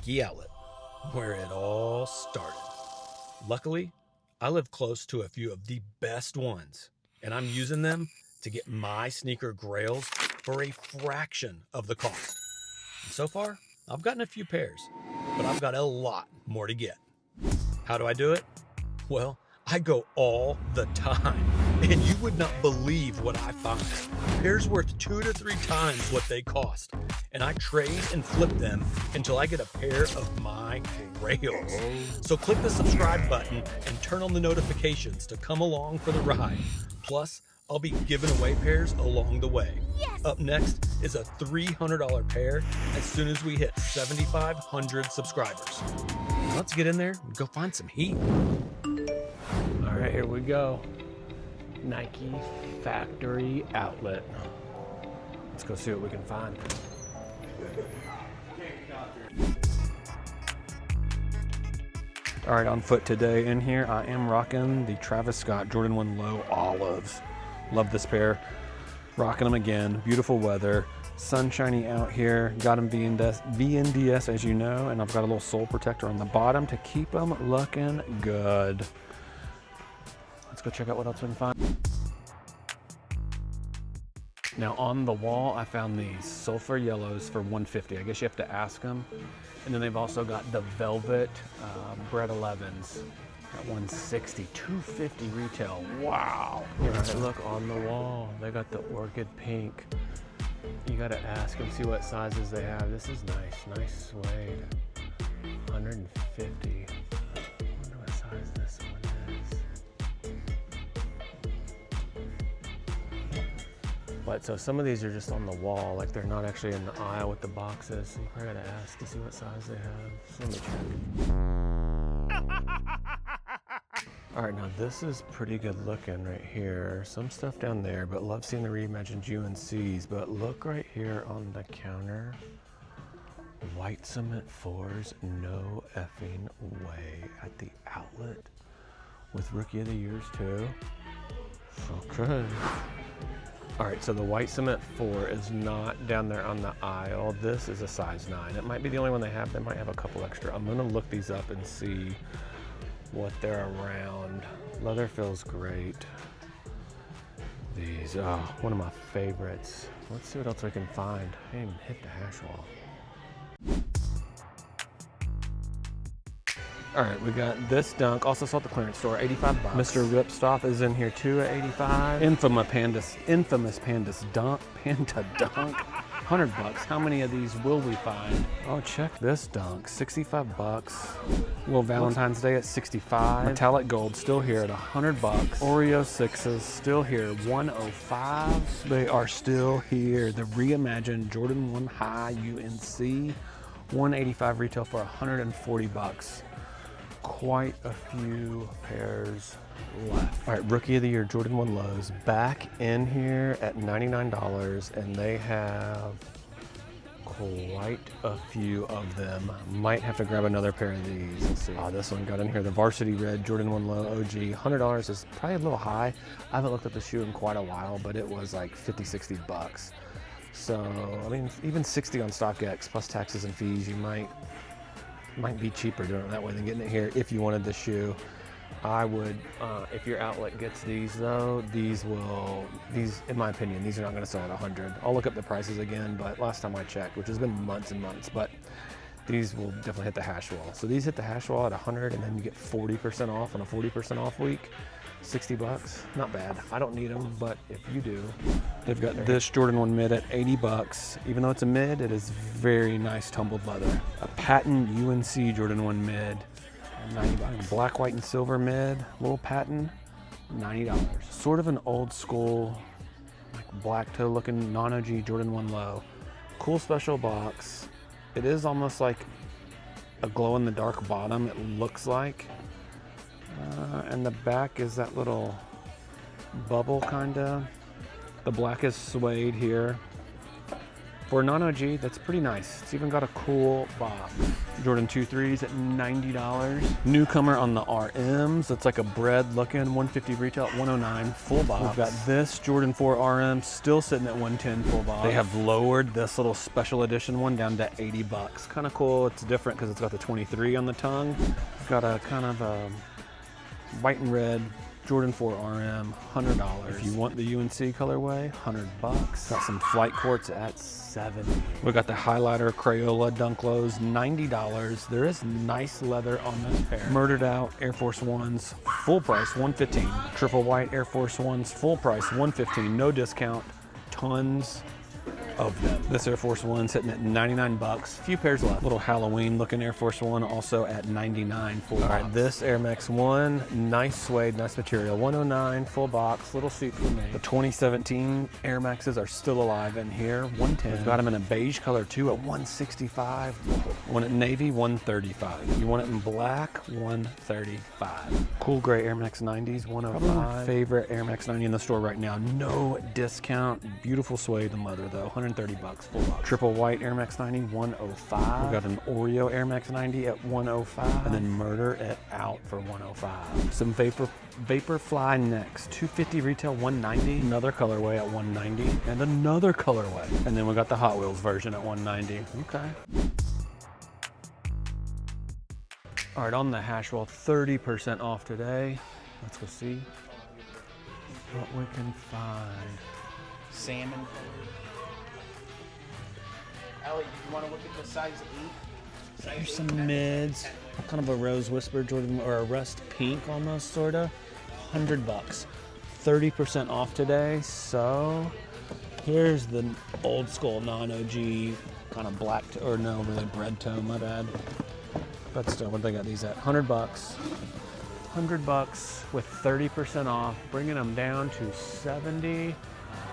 Nike outlet, where it all started. Luckily, I live close to a few of the best ones, and I'm using them to get my sneaker grails for a fraction of the cost. And so far, I've gotten a few pairs, but I've got a lot more to get. How do I do it? Well, I go all the time, and you would not believe what I find. Pairs worth 2 to 3 times what they cost, and I trade and flip them until I get a pair of my grails. So click the subscribe button and turn on the notifications to come along for the ride. Plus, I'll be giving away pairs along the way. Yes! Up next is a $300 pair as soon as we hit 7,500 subscribers. Let's get in there and go find some heat. All right, here we go. Nike factory outlet. Let's go see what we can find. All right, on foot today. In here, I am rocking the Travis Scott Jordan 1 Low Olives. Love this pair. Rocking them again. Beautiful weather. Sunshiny out here. Got them VNDS, as you know, and I've got a little sole protector on the bottom to keep them looking good. Let's go check out what else we can find. Now on the wall, I found these sulfur yellows for $150. I guess you have to ask them. And then they've also got the velvet Bread 11s at $160, $250 retail. Wow. All right, look on the wall. They got the orchid pink. You gotta ask them, see what sizes they have. This is nice, nice suede. $150. I wonder what size this one is. But so some of these are just on the wall, like they're not actually in the aisle with the boxes. So you probably gotta ask to see what size they have. So let me check. All right, now this is pretty good looking right here. Some stuff down there, but love seeing the reimagined UNCs. But look right here on the counter. White cement 4s, no effing way. At the outlet with Rookie of the Years too. Okay. All right, so the white cement 4 is not down there on the aisle. This is a size 9. It might be the only one they have. They might have a couple extra. I'm gonna look these up and see what they're around. Leather feels great. These, oh, one of my favorites. Let's see what else we can find. I didn't even hit the hash wall. All right, we got this dunk. Also saw at the clearance store, 85 bucks. Mr. Ripstop is in here too at 85. Infamous Panda dunk, 100 bucks. How many of these will we find? Oh, check this dunk, 65 bucks. Little Valentine's Day at 65. Metallic gold still here at 100 bucks. Oreo 6s still here, 105. They are still here. The reimagined Jordan 1 High UNC, 185 retail for 140 bucks. Quite a few pairs left. All right, Rookie of the Year Jordan 1 Lows back in here at $99, and they have quite a few of them. Might have to grab another pair of these. Let's see. Oh, this one got in here. The Varsity Red Jordan 1 Low OG. $100 is probably a little high. I haven't looked at the shoe in quite a while, but it was like 50, 60 bucks. So, I mean, even 60 on StockX plus taxes and fees, you might be cheaper doing it that way than getting it here if you wanted the shoe. I would, if your outlet gets these though, these, in my opinion, these are not gonna sell at 100. I'll look up the prices again, but last time I checked, which has been months and months, but these will definitely hit the hash wall. So these hit the hash wall at 100, and then you get 40% off on a 40% off week. 60 bucks, not bad. I don't need them, but if you do. They've got this Jordan 1 mid at 80 bucks. Even though it's a mid, it is very nice tumbled leather. A patent UNC Jordan 1 mid, 90 bucks. Black, white, and silver mid, little patent, $90. Sort of an old school, like black toe looking non-OG Jordan 1 Low. Cool special box. It is almost like a glow in the dark bottom, it looks like. And the back is that little bubble kinda. The black is suede here. For a non-OG, that's pretty nice. It's even got a cool box. Jordan 2.3s at $90. Newcomer on the RMs. It's like a bread looking, 150 retail at 109 full box. We've got this Jordan 4 RM still sitting at 110 full box. They have lowered this little special edition one down to 80 bucks. Kind of cool. It's different because it's got the 23 on the tongue. It's got a kind of a white and red Jordan 4 RM, $100. If you want the UNC colorway, 100 bucks. Got some flight courts at 70. We got the highlighter Crayola Dunk Lows, $90. There is nice leather on this pair. Murdered Out Air Force Ones, full price, $115. Triple white Air Force Ones, full price, $115. No discount, tons of them. This Air Force One sitting at 99 bucks. Few pairs left. Little Halloween looking Air Force One also at 99 full box. All right, this Air Max One, nice suede, nice material, 109 full box, little seat for me. The 2017 Air Maxes are still alive in here, 110. We've got them in a beige color too at 165. One at navy, 135. You want it in black, 135. Cool gray Air Max 90s, 105. Probably my favorite Air Max 90 in the store right now. No discount. Beautiful suede leather though, 130 bucks full box. Triple white Air Max 90, 105. We've got an Oreo Air Max 90 at 105. And then Murder It Out for 105. Some Vaporfly next, 250 retail, 190. Another colorway at 190. And another colorway. And then we got the Hot Wheels version at 190. Okay. All right, on the Hashwell, 30% off today. Let's go see what we can find. Salmon color. Ellie, do you want to look at the size 8? Here's some mids, kind of a Rose Whisper Jordan, or a rust pink almost, sorta. 100 bucks. 30% off today. So here's the old school non-OG kind of black, or no, really bread tone, my bad. But still, what they got these at? 100 bucks. 100 bucks with 30% off, bringing them down to 70.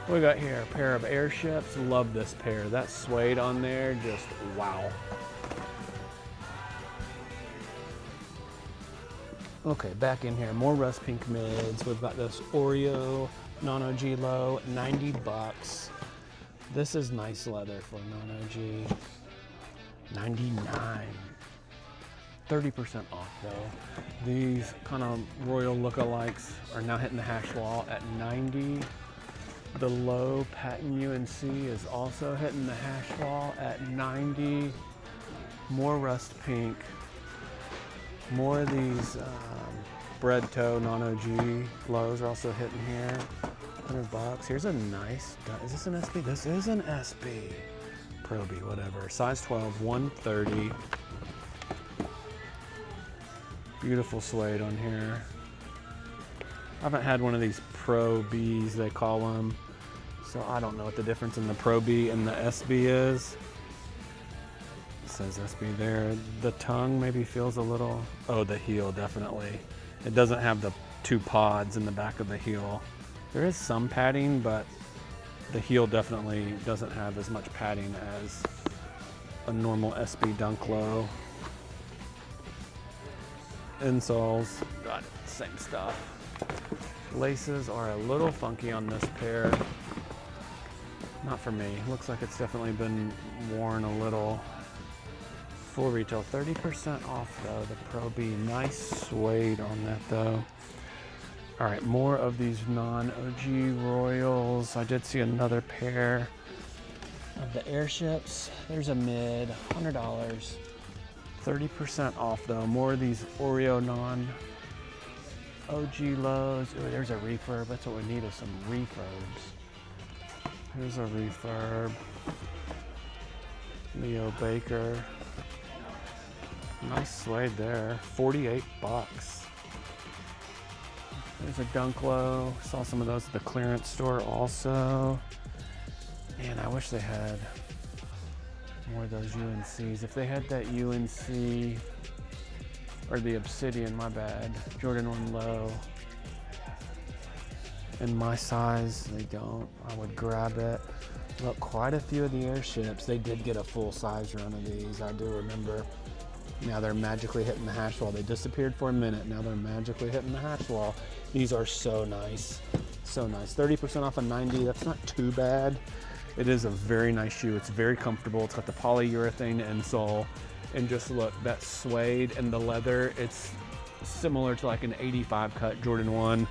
What we got here? A pair of Airships. Love this pair. That suede on there, just wow. Okay, back in here, more rust pink mids. We've got this Oreo non-OG low, 90 bucks. This is nice leather for non-OG. 99. 30% off though. These kind of royal lookalikes are now hitting the hash wall at 90. The low patent UNC is also hitting the hash wall at 90. More rust pink. More of these bread toe non-OG lows are also hitting here. 100 bucks. Here's a nice, is this an SB? This is an SB. Pro B, whatever. Size 12, 130. Beautiful suede on here. I haven't had one of these Pro Bs, they call them. So I don't know what the difference in the Pro B and the SB is. It says SB there. The tongue maybe feels a little, oh, the heel definitely. It doesn't have the 2 pods in the back of the heel. There is some padding, but the heel definitely doesn't have as much padding as a normal SB Dunk Low. Insoles, got it, same stuff. Laces are a little funky on this pair. Not for me. Looks like it's definitely been worn a little. Full retail, 30% off though, the Pro B. Nice suede on that though. All right, more of these non-OG Royals. I did see another pair Of the Airships, there's a mid, $100. 30% off though. More of these Oreo non-OG lows. Ooh, there's a refurb. That's what we need, is some refurbs. Here's a refurb. Leo Baker. Nice suede there. 48 bucks. There's a Dunk Low. Saw some of those at the clearance store also. Man, I wish they had more of those UNCs. If they had that UNC, or the Obsidian, my bad, Jordan 1 low, in my size, they don't. I would grab it. Look, quite a few of the Airships, they did get a full size run of these. I do remember. Now they're magically hitting the hash wall. They disappeared for a minute. Now they're magically hitting the hash wall. These are so nice. So nice. 30% off of 90. That's not too bad. It is a very nice shoe. It's very comfortable. It's got the polyurethane insole, and just look, that suede and the leather, it's similar to like an 85 cut Jordan 1.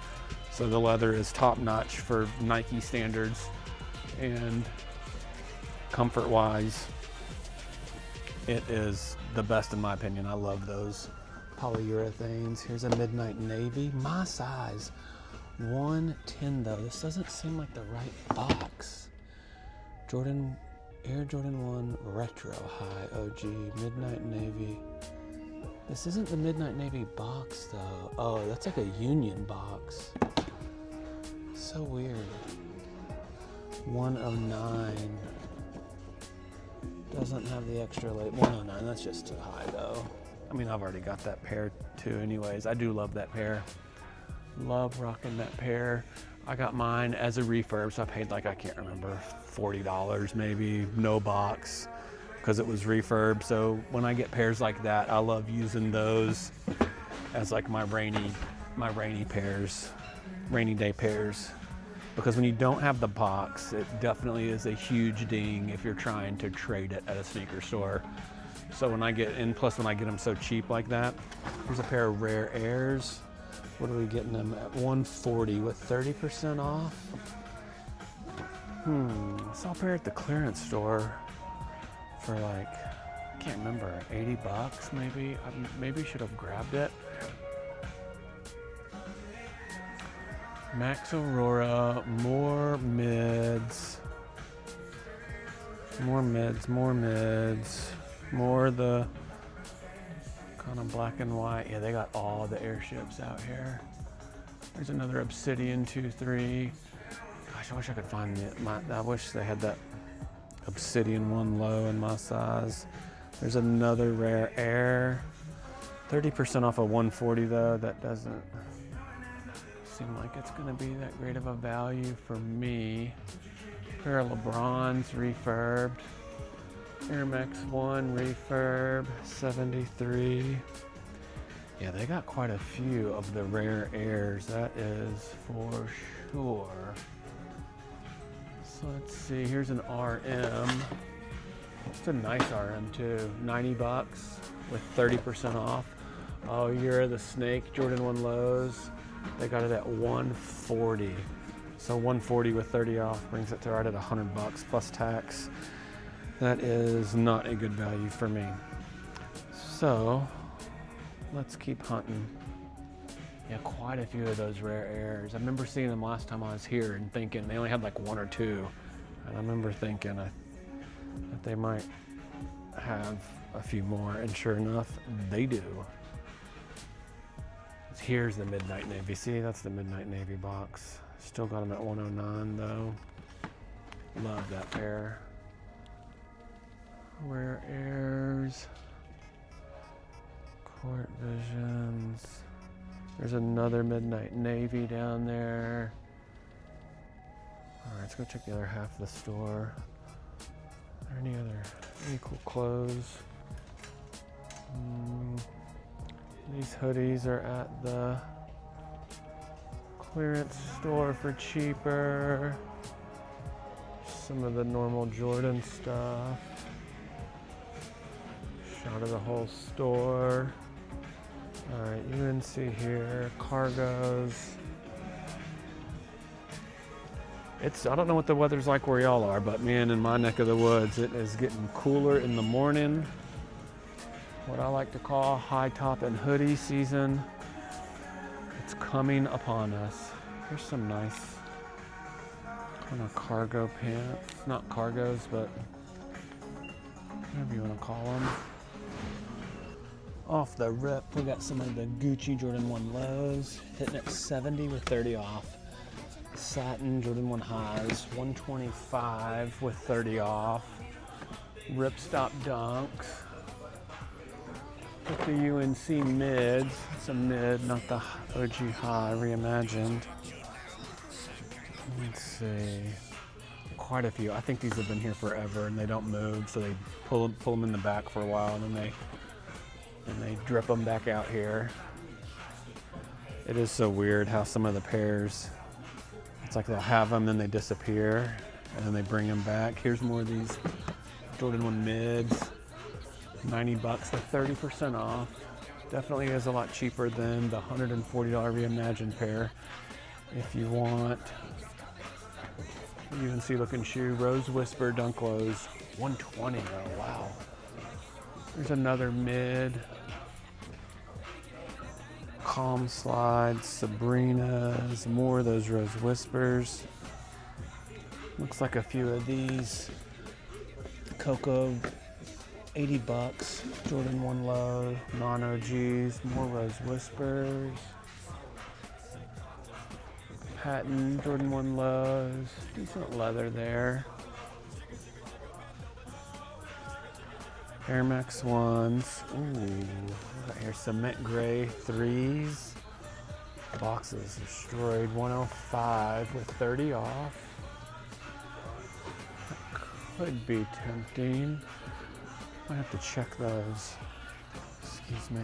So the leather is top notch for Nike standards, and comfort wise, it is the best in my opinion. I love those polyurethanes. Here's a midnight navy, my size, 110 though. This doesn't seem like the right box. Air Jordan 1 Retro High OG, midnight navy. This isn't the midnight navy box though. Oh, that's like a Union box. So weird. 109. Doesn't have the extra late. 109, that's just too high though. I mean, I've already got that pair too anyways. I do love that pair. Love rocking that pair. I got mine as a refurb, so I paid like, I can't remember, $40 maybe, no box, because it was refurb. So when I get pairs like that, I love using those as like my rainy pairs, rainy day pairs. Because when you don't have the box, it definitely is a huge ding if you're trying to trade it at a sneaker store. So when I get in, plus when I get them so cheap like that, here's a pair of Rare Airs. What are we getting them at? 140 with 30% off? I saw a pair at the clearance store for like, I can't remember, 80 bucks maybe? I maybe should have grabbed it. Max Aurora, more mids. More mids, more mids. More the kind of black and white. Yeah, they got all the airships out here. There's another Obsidian 2-3. Gosh, I wish I could find it. I wish they had that Obsidian 1 low in my size. There's another Rare Air. 30% off of 140 though. That doesn't seem like it's gonna be that great of a value for me. Pair of LeBrons refurbed. Air Max 1 refurb, 73. Yeah, they got quite a few of the Rare Airs, that is for sure. So let's see, here's an RM. It's a nice RM too, 90 bucks with 30% off. Oh, Year of the Snake, Jordan 1 lows. They got it at 140. So 140 with 30 off brings it to right at 100 bucks plus tax. That is not a good value for me. So let's keep hunting. Yeah, quite a few of those Rare Airs. I remember seeing them last time I was here and thinking they only had like 1 or 2. And I remember thinking that they might have a few more, and sure enough, they do. Here's the midnight navy. See, that's the midnight navy box. Still got them at 109 though. Love that pair. Rare Airs. Court Visions. There's another midnight navy down there. All right, let's go check the other half of the store. Are there any cool clothes? These hoodies are at the clearance store for cheaper. Some of the normal Jordan stuff. Shot of the whole store. All right, UNC here, cargos. I don't know what the weather's like where y'all are, but man, in my neck of the woods, it is getting cooler in the morning. What I like to call high top and hoodie season. It's coming upon us. Here's some nice kind of cargo pants. Not cargos, but whatever you want to call them. Off the rip, we got some of the Gucci Jordan 1 lows, hitting at 70 with 30 off. Satin Jordan 1 highs, 125 with 30 off. Ripstop dunks. With the UNC mids, it's a mid, not the OG high, reimagined. Let's see, quite a few. I think these have been here forever and they don't move, so they pull them in the back for a while and then they drip them back out here. It is so weird how some of the pairs, it's like they'll have them, then they disappear. and then they bring them back. Here's more of these Jordan 1 mids, 90 bucks, they're 30% off. Definitely is a lot cheaper than the $140 Reimagined pair. If you want UNC looking shoe, Rose Whisper Dunk Lows, 120 though, wow. There's another mid. Calm Slides, Sabrinas, more of those Rose Whispers. Looks like a few of these. Coco, 80 bucks. Jordan 1 Low, non-OGs, more Rose Whispers. Patton, Jordan 1 Lows, decent leather there. Air Max 1s. Ooh, got here cement gray 3s. Boxes destroyed, 105 with 30 off. That could be tempting. Might have to check those. Excuse me.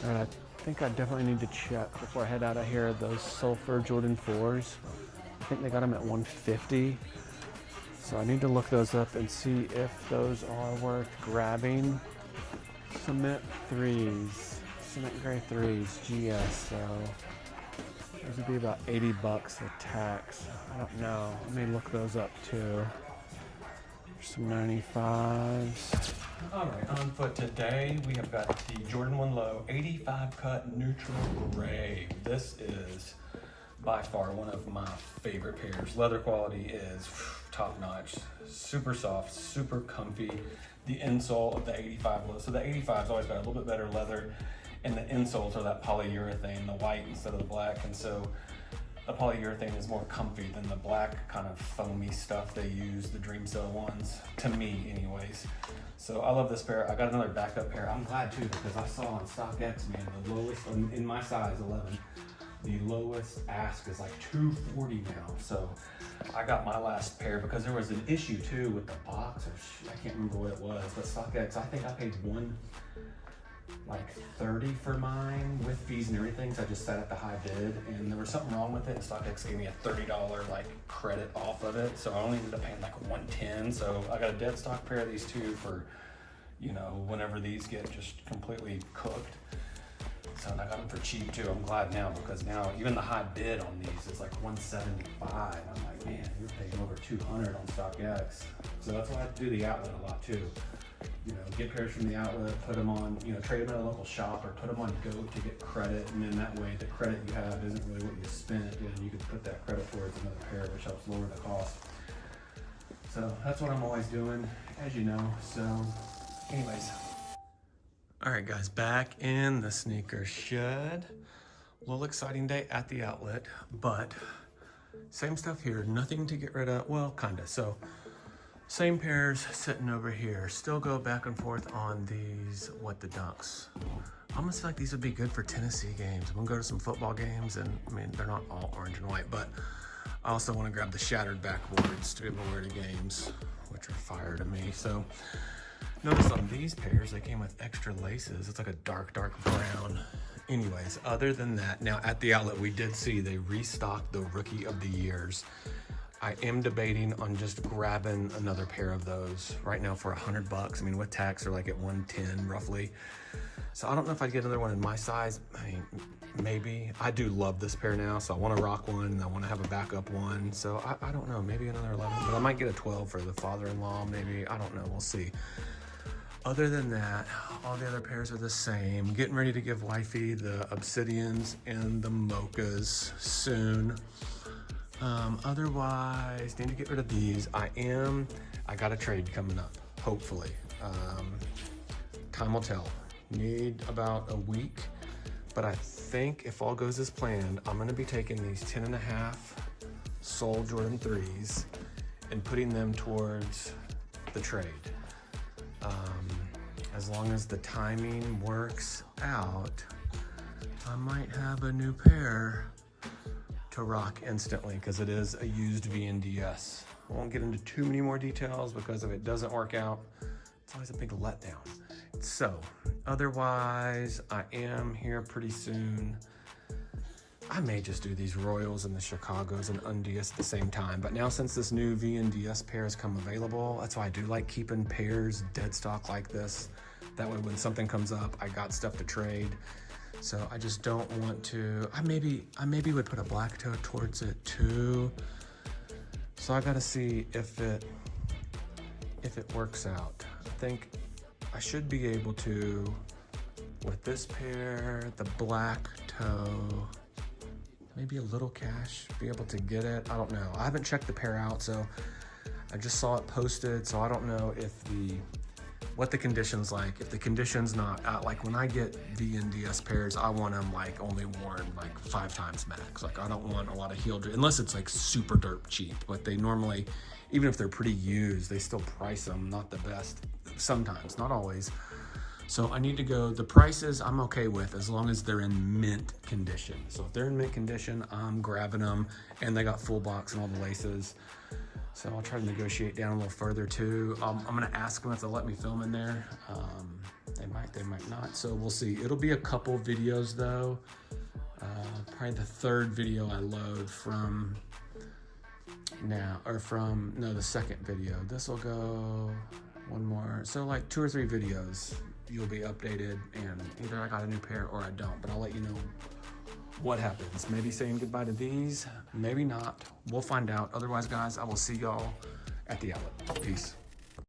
All right, I think I definitely need to check before I head out of here those Sulfur Jordan 4s. I think they got them at 150. So I need to look those up and see if those are worth grabbing. Cement 3s, cement gray 3s, GS, so those would be about 80 bucks with tax. I don't know, let me look those up too. There's some 95s. All right, on foot today, we have got the Jordan 1 Low 85 cut neutral gray. This is by far one of my favorite pairs. Leather quality is top notch, super soft, super comfy. The insole of the 85 Low, so the 85's always got a little bit better leather, and the insoles are that polyurethane, the white instead of the black, and so the polyurethane is more comfy than the black kind of foamy stuff they use, the Dreamcell ones, to me anyways. So I love this pair. I got another backup pair. I'm glad too, because I saw on StockX, man, the lowest, in my size 11, the lowest ask is like $240 now. So I got my last pair because there was an issue too with the box, or I can't remember what it was, but StockX, I think I paid $130 for mine with fees and everything, so I just sat at the high bid, and there was something wrong with it, and StockX gave me a $30 like credit off of it, so I only ended up paying like $110. So I got a dead stock pair of these two for, you know, whenever these get just completely cooked. So and I got them for cheap too. I'm glad now, because now even the high bid on these is like $175. I'm like, man, you're paying over $200 on StockX. So that's why I have to do the outlet a lot too. You know, get pairs from the outlet, put them on, you know, trade them at a local shop, or put them on Goat to get credit, and then that way the credit you have isn't really what you spent, and you can put that credit towards another pair, which helps lower the cost. So that's what I'm always doing, as you know. So anyways. All right, guys, back in the sneaker shed. A little exciting day at the outlet, but same stuff here, nothing to get rid of. Well, kinda. So same pairs sitting over here. Still go back and forth on these What the Dunks. I almost feel like these would be good for Tennessee games. I'm gonna go to some football games, and I mean, they're not all orange and white, but I also wanna grab the shattered backboards to be able to wear to games, which are fire to me. So notice on these pairs, they came with extra laces. It's like a dark, dark brown. Anyways, other than that, now at the outlet, we did see they restocked the Rookie of the Years. I am debating on just grabbing another pair of those right now for $100. I mean, with tax, they're like at 110 roughly. So I don't know if I'd get another one in my size. I mean, maybe. I do love this pair now, so I want to rock one, and I want to have a backup one. So I don't know, maybe another 11, but I might get a 12 for the father-in-law, maybe. I don't know, we'll see. Other than that, all the other pairs are the same. Getting ready to give wifey the Obsidians and the Mochas soon. Otherwise, need to get rid of these. I got a trade coming up, hopefully. Time will tell. Need about a week, but I think if all goes as planned, I'm gonna be taking these 10.5 Soul Jordan 3s and putting them towards the trade. As long as the timing works out, I might have a new pair to rock instantly, because it is a used VNDS. I won't get into too many more details, because if it doesn't work out, it's always a big letdown. So otherwise, I am here pretty soon. I may just do these Royals and the Chicagos and Undias at the same time. But now since this new VNDS pair has come available, that's why I do like keeping pairs dead stock like this. That way when something comes up, I got stuff to trade. So I just don't want to, I maybe would put a black toe towards it too. So I gotta see if it works out. I think I should be able to, with this pair, the black toe, maybe a little cash, be able to get it. I don't know. I haven't checked the pair out, so I just saw it posted, so I don't know if what the condition's like. If the condition's not like when I get VNDS pairs, I want them like only worn like 5 times max. Like I don't want a lot of heel, unless it's like super dirt cheap. But they normally, even if they're pretty used, they still price them not the best sometimes, not always. So I need to go, the prices I'm okay with as long as they're in mint condition. So if they're in mint condition, I'm grabbing them, and they got full box and all the laces. So I'll try to negotiate down a little further too. I'm gonna ask them if they'll let me film in there. They might not, so we'll see. It'll be a couple videos though. Probably the 3rd video I load from now, or from, no, the 2nd video. This will go one more. So like 2 or 3 videos, you'll be updated, and either I got a new pair or I don't, but I'll let you know what happens. Maybe saying goodbye to these, maybe not. We'll find out. Otherwise, guys, I will see y'all at the outlet. Peace.